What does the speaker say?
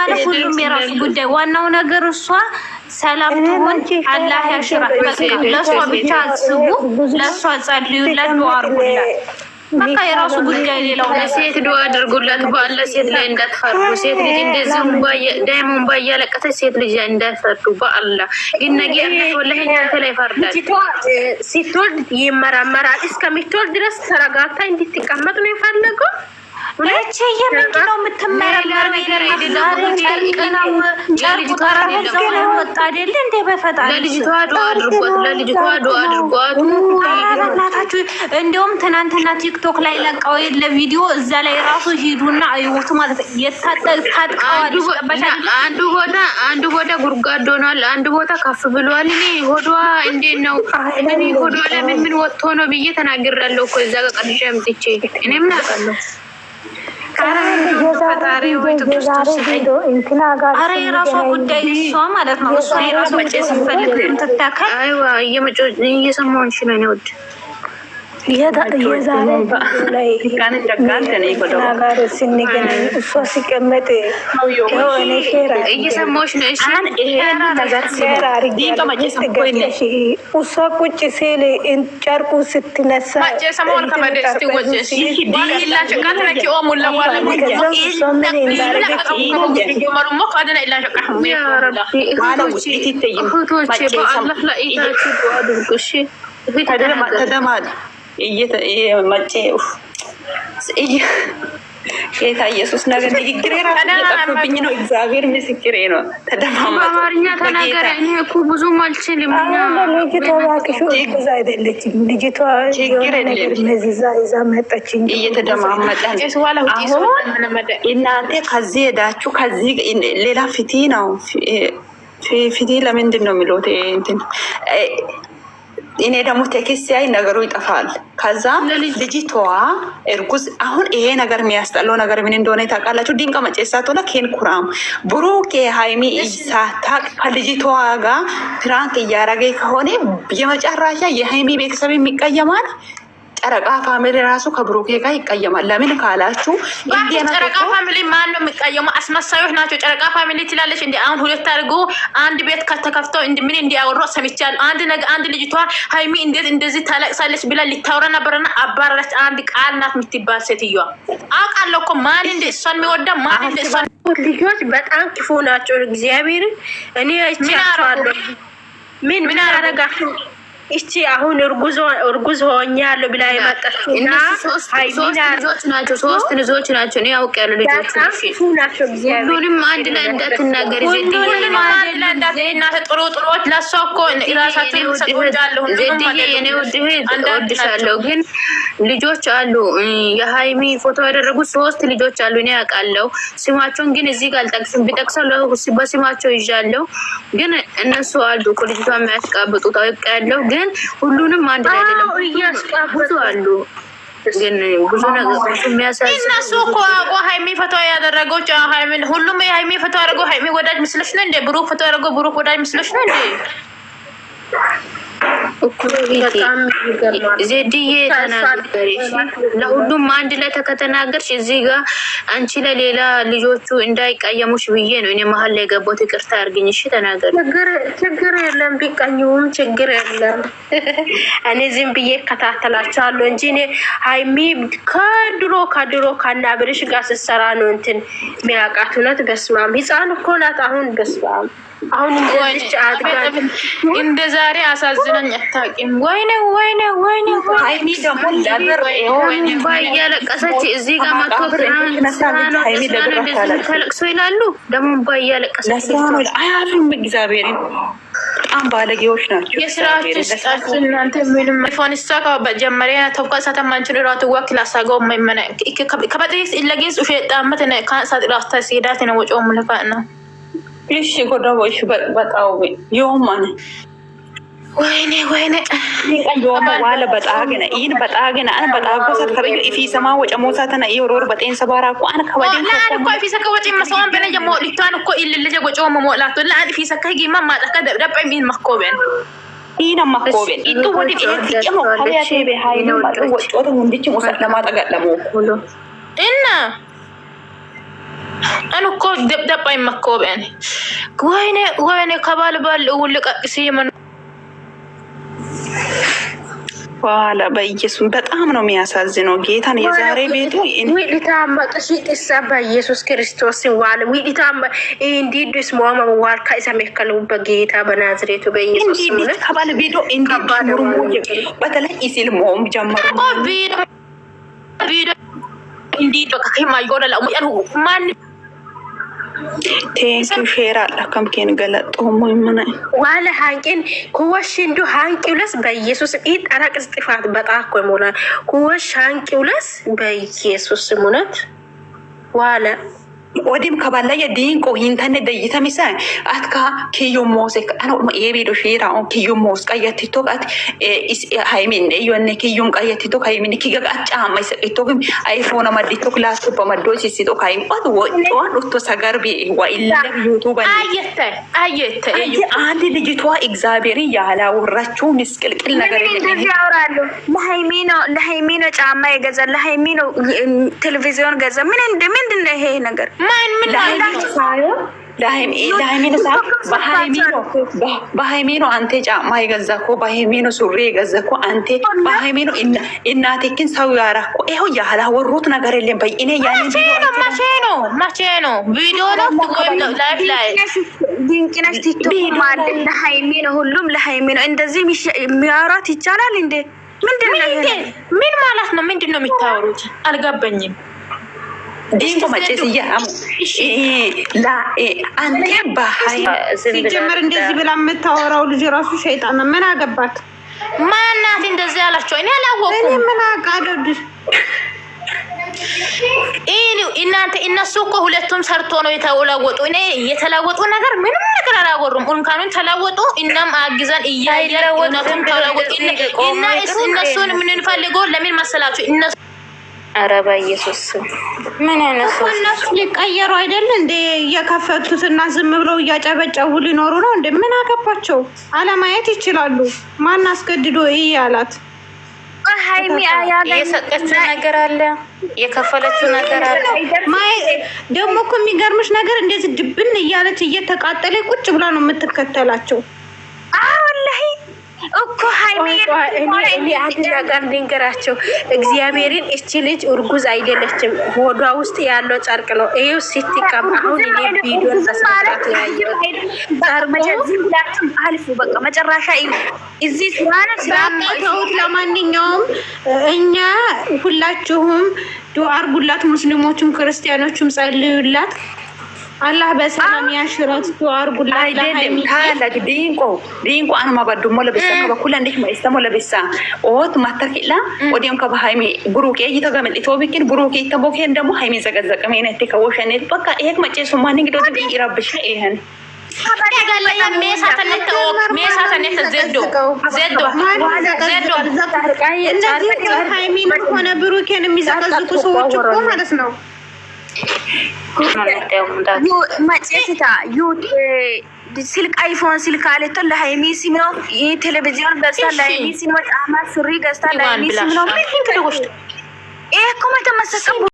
ማለት ሁሉም የራሱ ጉዳይ። ዋናው ነገር እሷ ሰላም ትሆን፣ አላህ ያሽራት። ለእሷ ብቻ አስቡ፣ ለእሷ ጸልዩላት፣ ዱዓ አድርጉላት። በቃ የራሱ ጉዳይ። ሌላው ለሴት ዱዓ አድርጉላት። በአላ ሴት ላይ እንዳትፈርዱ። ሴት ልጅ እንደዚህ ዳይሞን ባያለቀሰች ሴት ልጅ እንዳትፈርዱ በአላ። ግን ነገ ወላሂ እናንተ ላይ ፈርዳል። ስትወልድ ይመራመራል። እስከምትወልድ ድረስ ተረጋግታ እንድትቀመጥ ነው የፈለገው። ለቼ የምንድነው የምትመረመር ነገር አይደለም። ጨርቁ ጠረጴዛው ላይ ወጣ አይደለ እንዴ? በፈጣሪ ለልጅቷ ዱዓ አድርጓት፣ ለልጅቷ ዱዓ አድርጓት። በእናታችሁ እንደውም ትናንትና ቲክቶክ ላይ ለቃው የለ ቪዲዮ፣ እዛ ላይ ራሱ ሂዱና አይወቱ ማለት የታጠቃዋል። አንዱ ቦታ ጉርጓድ ሆኗል፣ አንዱ ቦታ ከፍ ብሏል። እኔ ሆዷ እንዴት ነው? እኔ ሆዷ ለምን ምን ወጥቶ ነው ብዬ ተናግሬያለሁ እኮ እዛ ጋር ቀድሼ አምጥቼ። እኔ ምን አውቃለሁ? አረ የራሷ ጉዳይ እሷ ማለት ነው። እሷ የራሷ ወጪ ስትፈልግ ትታከል። አይዋ እየሰማሁሽ ነው። እኔ ወድ እየሰማሁሽ ነው። እሷ ቁጭ ሲል ጨርቁ ስትነሳ ጌታ ኢየሱስ ነገር ንግግሬ ራሱብኝ ነው። እግዚአብሔር ምስክሬ ነው። ተደማማርኛ ተናገረ። እኔ እኮ ብዙም አልችልም። ልጅቷ እባክሽ እዛ አይደለችም። ልጅቷ ችግር ነገር መዝዛ ይዛ መጣች እንጂ እየተደማመጠን እናንተ ከዚህ ሄዳችሁ ከዚህ ሌላ ፊቲ ነው። ፊቲ ለምንድን ነው የሚሉት? እንትን እኔ ደግሞ ቴክስት ያይ ነገሩ ይጠፋል። ከዛ ልጅቷ እርጉዝ አሁን ይሄ ነገር የሚያስጠላው ነገር ምን እንደሆነ ታውቃላችሁ? ድንቃ መጨሳት ሆነ ኬን ኩራም ብሩክ ሃይሚ ሳታቅ ከልጅቷ ጋር ፕራንክ እያረገ ከሆነ የመጨረሻ የሃይሚ ቤተሰብ የሚቀየማል። ጨረቃ ፋሚሊ ራሱ ከብሩኬ ጋር ይቀየማል። ለምን ካላችሁ ጨረቃ ፋሚሊ ማን ነው የሚቀየመው? አስመሳዮች ናቸው። ጨረቃ ፋሚሊ ትላለች እንዴ? አሁን ሁለት አድርጎ አንድ ቤት ከተከፍተው ምን እንዲያወሩ ሰምቻለሁ። አንድ ልጅቷ ሃይሚ እንዴት እንደዚህ ታለቅሳለች ብላ ልታወራ ነበርና አባረረች። አንድ ቃል ናት የምትባል ሴትዮዋ አውቃለሁ እኮ ማን እንደ እሷን የሚወዳ ማን እንደ እሷን። ልጆች በጣም ክፉ ናቸው። እግዚአብሔር እኔ አይቻለሁ። ምን አደረጋችሁ? እቺ አሁን እርጉዝ ሆኛለሁ ብላ የመጣችውና ሶስት ልጆች ናቸው። እኔ አውቄያለሁ ልጆቹ ናቸው። ሁሉንም አንድ ላይ እንዳትናገሪ ጥሩጥሮች ለሷ እኮ ራሳቸውን ሰጥቻለሁ። ዜድዬ የኔ ውድ እወድሻለሁ፣ ግን ልጆች አሉ የሃይሚ ፎቶ ያደረጉት 3 ልጆች አሉ። እኔ አውቃለሁ ስማቸውን፣ ግን እዚህ ጋር አልጠቅስም። ቢጠቅሰው በስማቸው ይዣለሁ፣ ግን እነሱ አሉ እኮ ልጅቷ የሚያስቃብጡት አውቄያለሁ። ግን ሁሉንም አንድ ላይ አይደለም፣ ብዙ አሉ። ግን ብዙ ነገሮች የሚያሳዝኑ እነሱ እኮ ሃይሚ ፎቶ ያደረገው ሁሉም የሃይሚ ፎቶ ያደረገው ሃይሚ ወዳጅ ምስልሽ ነው እንዴ? ብሩክ ፎቶ ያደረገው ብሩክ ወዳጅ ምስልሽ ነው እንዴ? ዜድዬ ተናገርሽ። ለሁሉም አንድ ላይ ከተናገርሽ እዚህ ጋር አንቺ ለሌላ ልጆቹ እንዳይቀየሙሽ ብዬ ነው እኔ መሀል ላይ ገቦት። ይቅርታ አድርግኝ። እሺ ተናገር። ችግር የለም፣ ቢቀኙም ችግር የለም። እኔ ዝም ብዬ እከታተላቸዋለሁ እንጂ እኔ ሃይሚ ከድሮ ከናብርሽ ጋር ስትሰራ ነው እንትን የሚያውቃት። እውነት በስማም ህፃን እኮ ናት አሁን። በስማም አሁን እንደዚህ አድርጋ እንደ ዛሬ አሳዝነኝ አታውቂም። ወይኔ ሃይሚ ደግሞ ባያለቀሰች እዚህ ጋር መጥቶ ተለቅሶ ይላሉ። ደግሞ ባያለቀሰች አያሉም። እግዚአብሔርን በጣም ባለጌዎች ናቸው። የስራችሁ ስጣችሁ እናንተ። ምንም ፎንስታ በጀመሪያ ተውቃሳተ ማንችል ራቱ ወክል አሳጋው ማይመና ከበጥስ ኢለጌስ ኡሸጣመት ከሳት ራስታ ሲዳት ነው ወጪው ሙለካ ነው። እሺ ጎዳዎች በጣው ይወማን ወይኔ ይቀየው ዋለ በጣገነ ይን በጣገነ አን በጣጎ ሰከበዩ ኢፊሰማ ወጨሞሳተና ይወሮር በጤን ሰባራቁ አን ከወዲን እኮ ኢፊሰከ ወጪ መስዋን በነጀ ሞሊቷን እኮ ኢልልጀ ወጪው መሞላቱ ለአን ኢፊሰከ ጊማ ማጣከ ደብደብ ሚን መኮበን ይና መኮበን ኢጡ ወዲ ኢጥቂሞ ከለያቴ በሃይኑ ወጪው እንዲች ሙሰት ለማጠጋለሙ እና እኔ እኮ ደብደባ ይመኮበን ወይኔ ከባል ውልቀቅ ሲመን በኋላ በኢየሱስ በጣም ነው የሚያሳዝነው። ጌታን የዛሬ ቤቱ ዊሊታምበጥሽ ጥሳ በኢየሱስ ክርስቶስ ዋል ዊሊታም እንዲዱስ ሞማ ዋል ካይሰመከሉ በጌታ በናዝሬቱ በኢየሱስ እንዲህ ከባለ ቤቱ እንዲህ በተለይ ኢሲል ሞም ጀመሩ ቪዲዮ እንዲህ በቃ ከማይጎዳ ማን ቴንኪ ሼር አላከም ከን ገለጦ ሞይመና ዋለ ሃንቂን ኩወሽ እንዱ ሃንቂውለስ በኢየሱስ ኢት አራቅስ ጥፋት በጣኮ ሞላ ኩወሽ ሃንቂውለስ በኢየሱስ ሙነት ዋለ ኦዲም ከባላ የዲንቆ ሂንተነ ደይተሚሳ አትካ ኪዩ ሞሴ አኖ የቢዶ ሼራ ኦን ኪዩ ሞስ ቀየቲቶ ቃት ሃይሚን የዮነ ኪዩን ቀየቲቶ ሃይሚን ኪጋ አጫማ ይሰቂቶ ግን አይፎን ማዲቶ ክላስ በመዶች ሲቶ ሃይም ኦት ወጥቷን ኦቶ ሰገርቢ ወኢለ ዩቲዩብ አየተ አንድ ልጅቷ እግዚአብሔር ያላወራችሁ ምስቅልቅል ነገር ያወራሉ ለሃይሚኖ ጫማ የገዛ ለሃይሚኖ ቴሌቪዥን ገዛ ምንድን ነው ይሄ ነገር በሃይሚኖ አንተ ጫማ የገዛኮ በሃይሚኖ ሱሪ የገዛኮ አንተ በሃይሚኖ እናቴክን ሰው ያራኮ ይሄው ያላወሩት ነገር የለም። በእኔ ያኔ ማቼ ነው ቪዲዮ ነው ላይ ድንቅነሽ ቲክቶክ ማለት ለሃይሚኖ ሁሉም ለሃይሚኖ እንደዚህ የሚያወራት ይቻላል እንዴ? ምን ማለት ነው? ምንድነው የሚታወሩት? አልገባኝም። ዲንቆ መጨስያ አሙ ላ አንተ ባሃይ ሲጀመር እንደዚህ ብላ የምታወራው ልጅ ራሱ ሸይጣን ነው። ምን አገባት? ማናት እንደዚህ ያላችሁ? እኔ አላወኩም። እኔ ምን አቃደድ እናንተ እነሱ እኮ ሁለቱም ሰርቶ ነው የተለወጡ። እኔ የተለወጡ ነገር ምንም ነገር አላወሩም። እንኳን ተለወጡ እናም አግዘን እያየን እውነቱም ተለወጡ እና እነሱን ምን እንፈልገው ለምን መሰላችሁ? እነሱ አረባ ኢየሱስ ምን አይነሱ እነሱ ሊቀየሩ አይደል እንዴ? የከፈቱትና ዝም ብለው እያጨበጨቡ ሊኖሩ ነው እንዴ? ምን አገባቸው? አለማየት ይችላሉ። ማን አስገድዶ ያላት? ሃይሚ የሰጠችው ነገር አለ፣ የከፈለችው ነገር አለ። ደግሞ እኮ የሚገርምሽ ነገር እንደዚህ ድብን እያለች እየተቃጠለ ቁጭ ብላ ነው የምትከተላቸው። ወላሂ እኮ ሃይሚ እኔ አንድ ነገር ልንገራቸው፣ እግዚአብሔርን እቺ ልጅ እርጉዝ አይደለችም። ሆዷ ውስጥ ያለው ጨርቅ ነው። ይሄው ሲትቀም አሁን እኔ ቪዲዮን ተሰራራት ያየው መጨረሻ ብላችሁ አልፉ። በቃ መጨረሻ እዚህ ስራተውት። ለማንኛውም እኛ ሁላችሁም ዱአ አርጉላት፣ ሙስሊሞቹም ክርስቲያኖቹም ጸልዩላት። አላህ በሰላም ያሽራት። ዱአ አርጉላት። አይደለም ታላቅ ዲንቆ አንማ ባዱሞ ለበሳ ከበኩላ እንዴት ማይስተሞ ለበሳ ኦት ማተርኪላ ወዲም ከበሃይሚ ብሩኬ ይተገመል ኢትዮቢክን ብሩኬ ይተቦከን ደግሞ ሃይሚ ዘገዘቀ መይነቴ ከወሸኔት በቃ ይሄክ መጨሱ ማን እንግዲህ ወደ ይራብሽ ይሄን ያጋለያ ሜሳተነት ዘዶ ሃይሚ ምን ሆነ ብሩኬን የሚዘቀዝቁ ሰዎች እኮ ማለት ነው። ማጨስታ ዩት ስልክ አይፎን ስልክ አለቶ ለሃይሚ ሲም ነው። ቴሌቪዥን ገዝታ ለሃይሚ ሲም ነው። ጫማ ሱሪ ገዝታ ለሃይሚ ሲም ነው። ይሄ እኮ መተመሰቀ